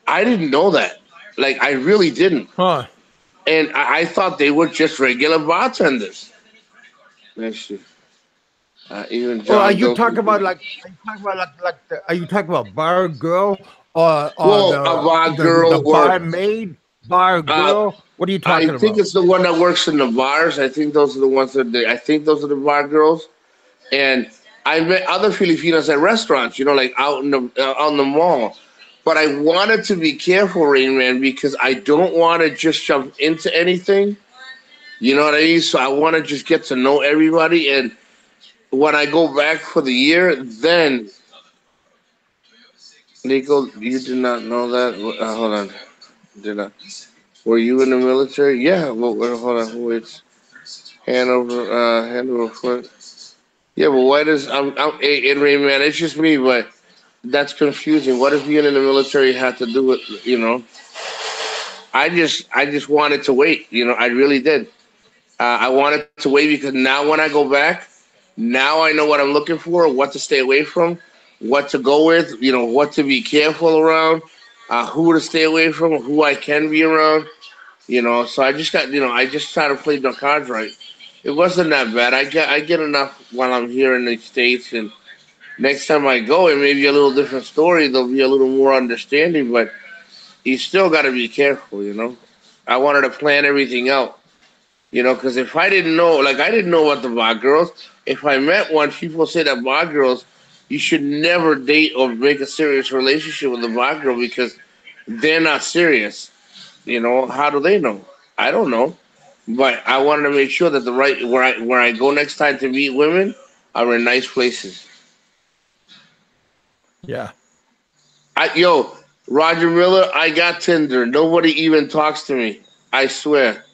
I didn't know that. Like, I really didn't. Huh. And I thought they were just regular bartenders. Let's see. Even Or are John you Doe. talking about like? Are you talking about Are you talking about bar girl or Well, a bar the girl, or barmaid bar uh, girl? What are you I talking think about? it's the one that works in the bars. I think those are the ones I think those are the bar girls. And I met other Filipinos at restaurants, like out in the mall. But I wanted to be careful, Rain Man, because I don't want to just jump into anything. You know what I mean? So I want to just get to know everybody. And when I go back for the year, then Nico, you did not know that. Hold on, did not? Were you in the military? Yeah. Well, hold on. Wait. Hand over foot. Yeah, but why does and Rain Man? It's just me, but that's confusing. What does being in the military have to do with? I just wanted to wait. I really did. I wanted to wait because now when I go back, now I know what I'm looking for, what to stay away from, what to go with, what to be careful around, who to stay away from, who I can be around. So I just try to play the cards right. It wasn't that bad. I get enough while I'm here in the States, and next time I go, it may be a little different story. There'll be a little more understanding, but you still got to be careful. I wanted to plan everything out, because if I didn't know, like I didn't know what the bar girls, if I met one, people say that bar girls, you should never date or make a serious relationship with a bar girl because they're not serious. How do they know? I don't know. But I wanted to make sure that the right where I go next time to meet women are in nice places. Yeah. Yo, Roger Miller, I got Tinder. Nobody even talks to me. I swear.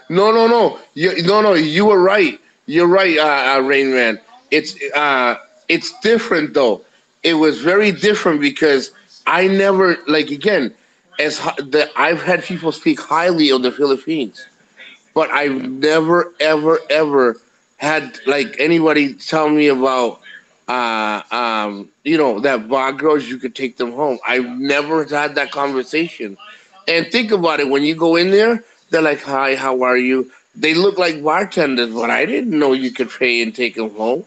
No, no, no. No. You were right. You're right, Rain Man. It's different though. It was very different because I never like again I've had people speak highly of the Philippines, but I've never ever ever had like anybody tell me about that bar girls you could take them home. I've never had that conversation. And think about it, when you go in there, they're like, "Hi, how are you?" They look like bartenders, but I didn't know you could pay and take them home.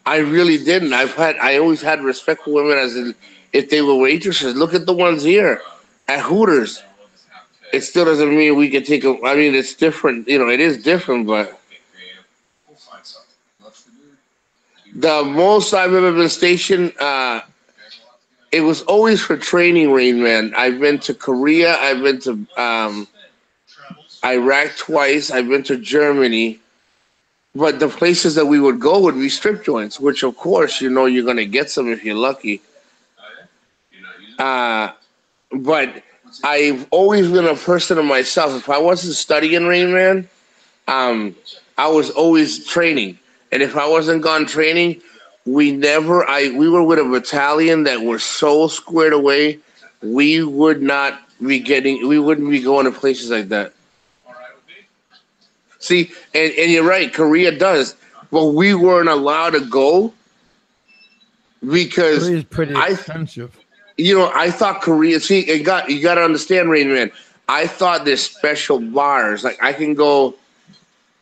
I really didn't. I always had respect for women as if they were waitresses. Look at the ones here at Hooters. It still doesn't mean we can take them. I mean, it's different. It is different, but the most I've ever been stationed, it was always for training, Rain Man. I've been to Korea. I've been to Iraq twice. I've been to Germany. But the places that we would go would be strip joints, which of course you're gonna get some if you're lucky. Uh, but I've always been a person of myself. If I wasn't studying, Rain Man, I was always training, and if I wasn't gone training, we were with a battalion that were so squared away, we wouldn't be going to places like that. See, and you're right, Korea does, but we weren't allowed to go because Korea is pretty I, expensive. I thought Korea. See, you got to understand, Rain Man. I thought there's special bars, like I can go.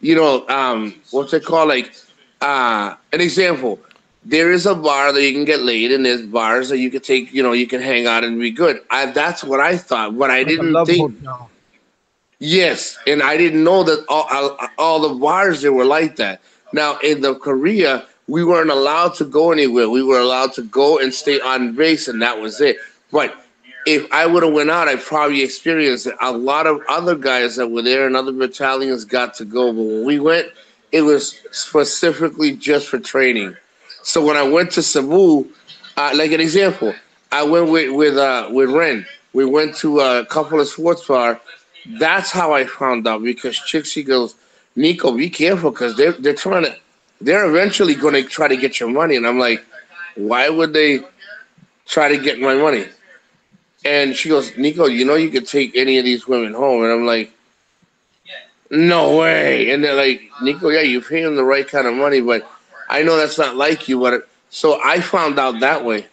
What's it called? Like, an example. There is a bar that you can get laid, and there's bars that you can take. You can hang out and be good. That's what I thought, but I Like a didn't love think. hotel. Yes, and I didn't know that all the bars there were like that. Now in the Korea, we weren't allowed to go anywhere. We were allowed to go and stay on base, and that was it. But if I would have went out, I probably experienced it. A lot of other guys that were there and other battalions got to go, but when we went, it was specifically just for training. So when I went to Cebu, like an example, I went with Ren. We went to a couple of sports bars. That's how I found out because Trixie goes, Nico, be careful because they're eventually going to try to get your money, and I'm like, why would they try to get my money? And she goes, Nico, you could take any of these women home, and I'm like, no way. And they're like, Nico, yeah, you pay them the right kind of money, but I know that's not like you. So I found out that way.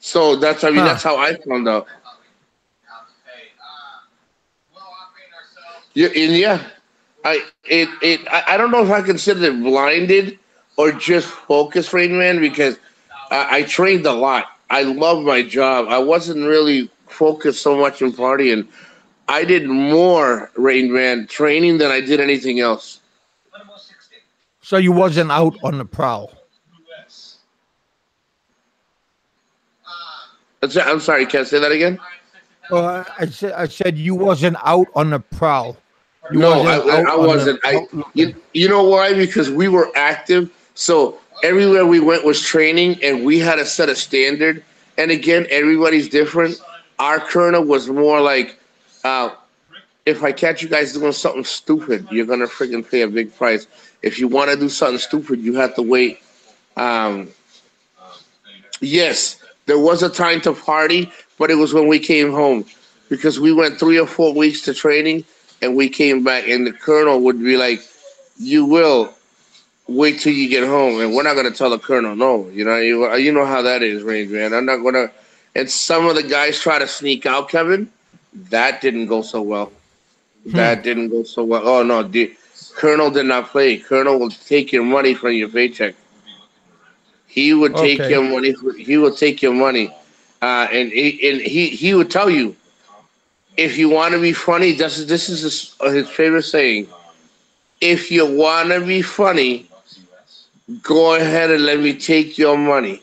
So that's that's how I found out. Yeah, and yeah, I don't know if I consider it blinded or just focused, Rain Man, because I trained a lot. I love my job. I wasn't really focused so much in partying. I did more Rain Man training than I did anything else. So you wasn't out on the prowl. I'm sorry, can I say that again? I said you wasn't out on the prowl. You No, wasn't out I on the wasn't. out looking. You know why? Because we were active. So everywhere we went was training, and we had to set a standard. And again, everybody's different. Our colonel was more like, uh, if I catch you guys doing something stupid, you're gonna freaking pay a big price. If you want to do something stupid, you have to wait. Um, yes, there was a time to party, but it was when we came home because we went 3 or 4 weeks to training and we came back, and the colonel would be like, "You will wait till you get home," and we're not gonna tell the colonel no. You know how that is, Range Man. I'm not gonna. And some of the guys try to sneak out, Kevin. That didn't go so well. That didn't go so well. Oh no, the Colonel did not play. Colonel will take your money from your paycheck. He would take Okay. your money. He would take your money, and he would tell you, if you want to be funny. This is his favorite saying. If you want to be funny, go ahead and let me take your money.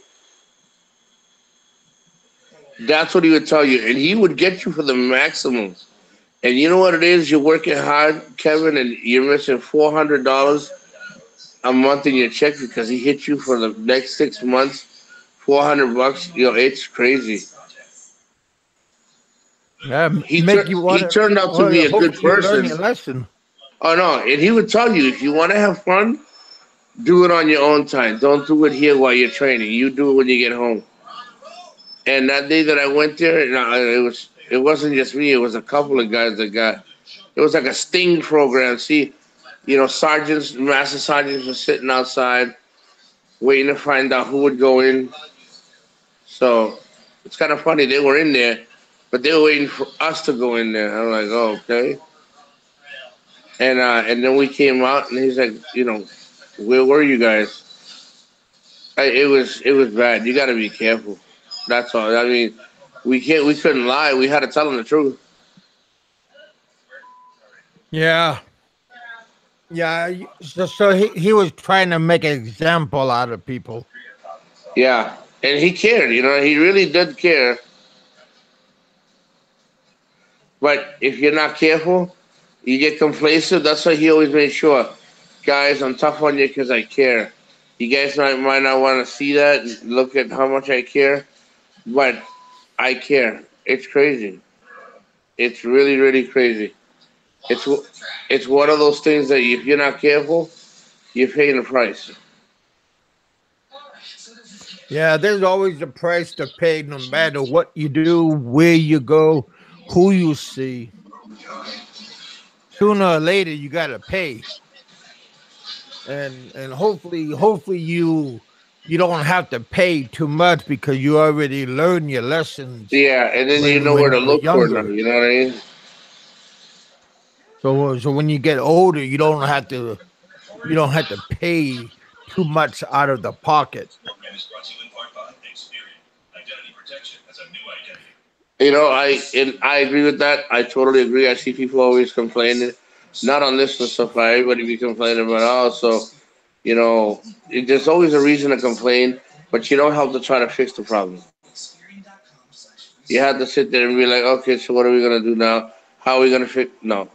That's what he would tell you, and he would get you for the maximum. And you know what it is? You're working hard, Kevin, and you're missing $400 a month in your check because he hit you for the next 6 months, $400. It's crazy. Yeah, He make turned you want he to. turned out to be Well, a good hopefully you learn person. your lesson. Oh no, and he would tell you, if you want to have fun, do it on your own time. Don't do it here while you're training. You do it when you get home. And that day that I went there, it wasn't just me. It was a couple of guys that got. It was like a sting program. See, sergeants, master sergeants were sitting outside waiting to find out who would go in. So it's kind of funny. They were in there, but they were waiting for us to go in there. I'm like, oh, okay. And then we came out, and he's like, where were you guys? It was bad. You got to be careful. That's all. I mean, we couldn't lie. We had to tell them the truth. Yeah, yeah. So he was trying to make an example out of people. Yeah, and he cared. He really did care. But if you're not careful, you get complacent. That's why he always made sure, guys, I'm tough on you because I care. You guys might not want to see that and look at how much I care, but I care. It's crazy. It's really, really crazy. It's it's one of those things that if you're not careful, you're paying the price. Yeah, there's always a price to pay, no matter what you do, where you go, who you see. Sooner or later, you gotta pay, and hopefully you don't have to pay too much because you already learned your lessons Yeah, and then you know when where to you were look for now. younger. You know what I mean? So when you get older, you don't have to pay too much out of the pocket. I agree with that. I totally agree. I see people always complaining, not on this and stuff. Everybody be complaining, but also, you know, there's always a reason to complain, but you don't have to try to fix the problem. You have to sit there and be like, okay, so what are we gonna do now? How are we gonna fix? No,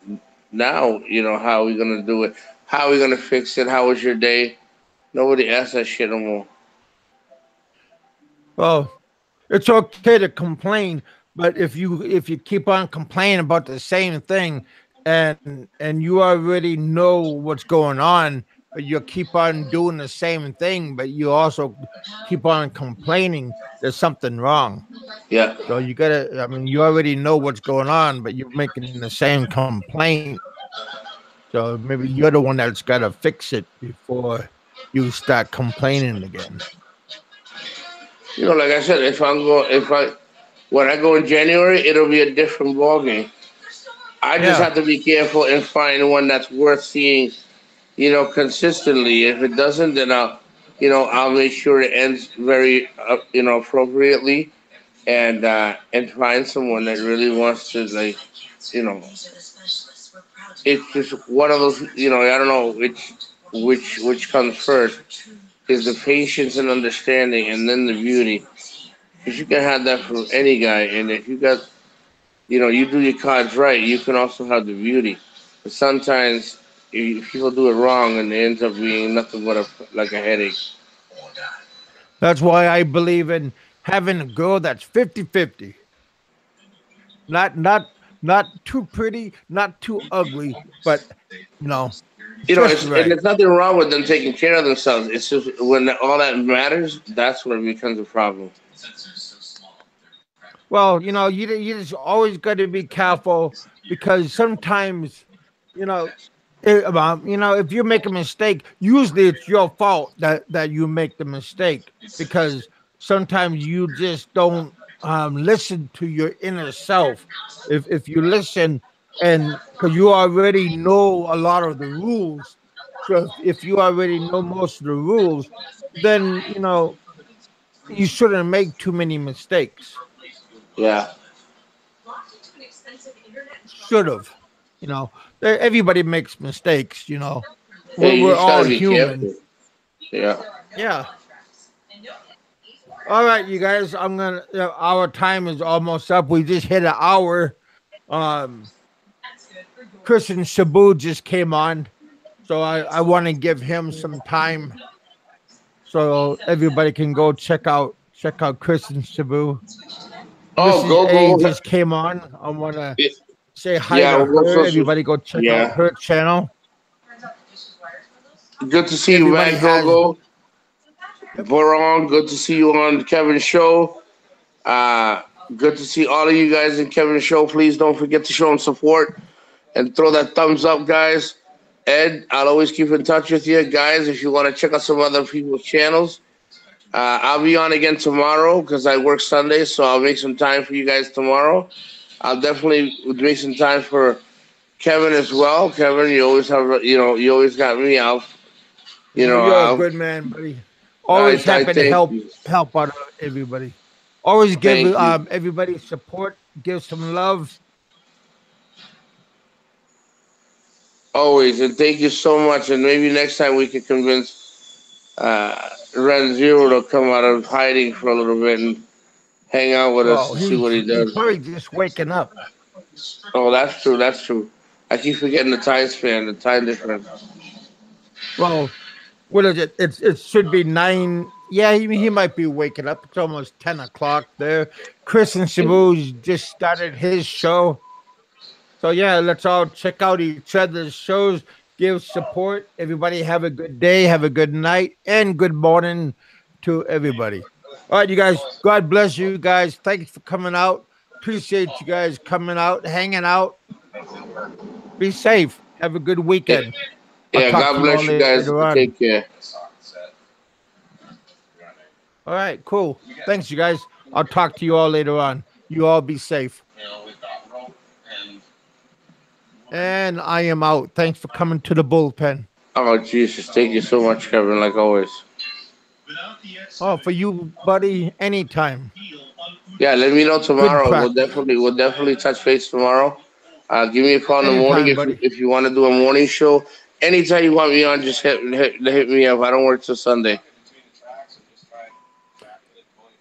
now how are we gonna do it? How are we gonna fix it? How was your day? Nobody asks that shit no more. Well, it's okay to complain, but if you keep on complaining about the same thing, and you already know what's going on, but you keep on doing the same thing, but you also keep on complaining, there's something wrong. Yeah. So you gotta. I mean, you already know what's going on, but you're making the same complaint. So maybe you're the one that's gotta fix it before you start complaining again. Like I said, when I go in January, it'll be a different ballgame. I just Yeah, have to be careful and find one that's worth seeing, consistently. If it doesn't, then I'll make sure it ends very, appropriately, and find someone that really wants to, like, you know, it's just one of those, I don't know which comes first, is the patience and understanding, and then the beauty. Because you can have that from any guy, and if you got, you do your cards right, you can also have the beauty. But sometimes people do it wrong, and it ends up being nothing but like a headache. that's why I believe in having a girl that's 50-50. Not too pretty, not too ugly, but you know, just And right. there's nothing wrong with them taking care of themselves. It's just when all that matters, that's when it becomes a problem. Well, you just always got to be careful because sometimes, you know, if you make a mistake, usually it's your fault that you make the mistake because sometimes you just don't listen to your inner self. If you listen, and because you already know a lot of the rules, so if you already know most of the rules, then you shouldn't make too many mistakes. Yeah. Should have. You know, everybody makes mistakes. Hey, you We're just gotta all be human. careful. Yeah. Yeah. All right, you guys. Our time is almost up. We just hit an hour. Um, Christian Shabu just came on, so I want to give him some time so everybody can go check out Christian Shabu. Oh, Mrs. A go. just came on. I want to say hi Yeah, to we'll go her. social. Everybody go check out Yeah. her channel. Good to see you Everybody back, has. Gogo. Yep. Boron, good to see you on Kevin's show. Uh, Good to see all of you guys in Kevin's show. Please don't forget to show him support and throw that thumbs up, guys. Ed, I'll always keep in touch with you, guys. If you want to check out some other people's channels, I'll be on again tomorrow because I work Sunday, so I'll make some time for you guys tomorrow. I'll definitely make some time for Kevin as well. Kevin, you always have, you always got me out. You're a good man, buddy. I Always happy to thank help you. help out everybody. Always give Thank you. everybody support, give some love. Always, and thank you so much. And maybe next time we can convince Ren Zero to come out of hiding for a little bit and hang out with us Well, and see what he he's does. probably just waking up. Oh, that's true. That's true. I keep forgetting the time span, the time difference. Well, what is it? It should be 9. Yeah, he might be waking up. It's almost 10 o'clock there. Chris and Shabu's just started his show. So yeah, let's all check out each other's shows, give support. Everybody have a good day, have a good night, and good morning to everybody. All right, you guys. God bless you guys. Thanks for coming out. Appreciate you guys coming out, hanging out. Be safe. Have a good Yeah, weekend. I'll yeah, talk God to you all bless you guys. later on. Take care. All right, cool. Thanks, you guys. I'll talk to you all later on. You all be safe. And I am out. Thanks for coming to the bullpen. Oh, Jesus. Thank you so much, Kevin, like always. Oh, for you, buddy, anytime. Yeah, let me know Good tomorrow. practice. We'll definitely touch base tomorrow. Give me a call in the morning Anytime, buddy. if you want to do a morning show. Anytime you want me on, just hit me up. I don't work till Sunday.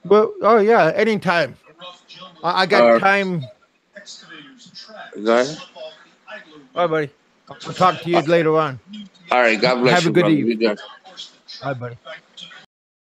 Well, oh yeah, anytime. I got Uh, time. Go ahead. All right, buddy. I'll talk to you later on. All right. God bless Have a you, good brother. Be evening. good. Bye, buddy.